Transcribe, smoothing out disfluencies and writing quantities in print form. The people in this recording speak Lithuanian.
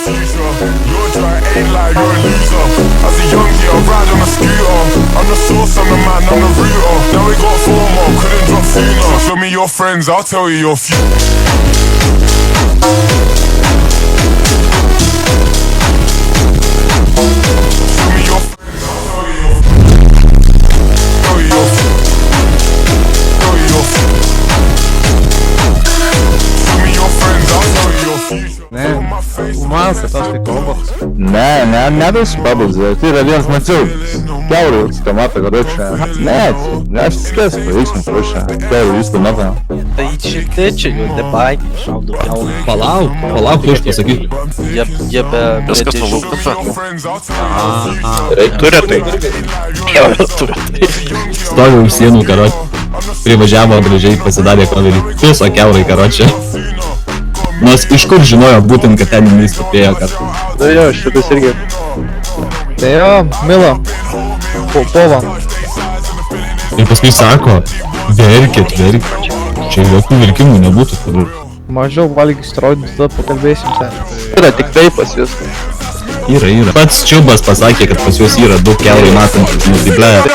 future. Your dry ain't like you're a loser. As a youngie, I ride on a scooter. I'm the source, I'm the man, I'm the router. Now we got 4 more, couldn't drop sooner. Show me your friends, I'll tell you your future. Show me your friends, I'll tell you your Show you your Show you your Show me your friends, I'll tell you your future. Massa, tos tai kalbos. Ne tas babas, tai yra vienas mačiau. Kiaurų skamata, короче. Aš skęs pavyksime, короче. Kiaurų jūs pamatą. Tai šitai čia jau debaitį šaudo kiaurų. Palauk, tu aš pasakyk. Jie be... Viskas nulūkta. Turi tai. Kiaurų turi tai. Stovi už sienų, karoči. Privažiavo gražiai, pasidarė kamerį. Tuso kiaurai, karoči. Nors iš kur žinojo būtent, kad ten jinai stovėjo kartu. Tai jo, šitas irgi. Tai jo, Milo. Pova. Ir paskui sako, verkit. Čia jokių vilkimų nebūtų. Mažiau valgys rodyti, tada pakalbėsim ten. Yra tik tai pas jūs. Yra. Pats Čiubas pasakė, kad pas juos yra daug kiaurai matančių multiplayer.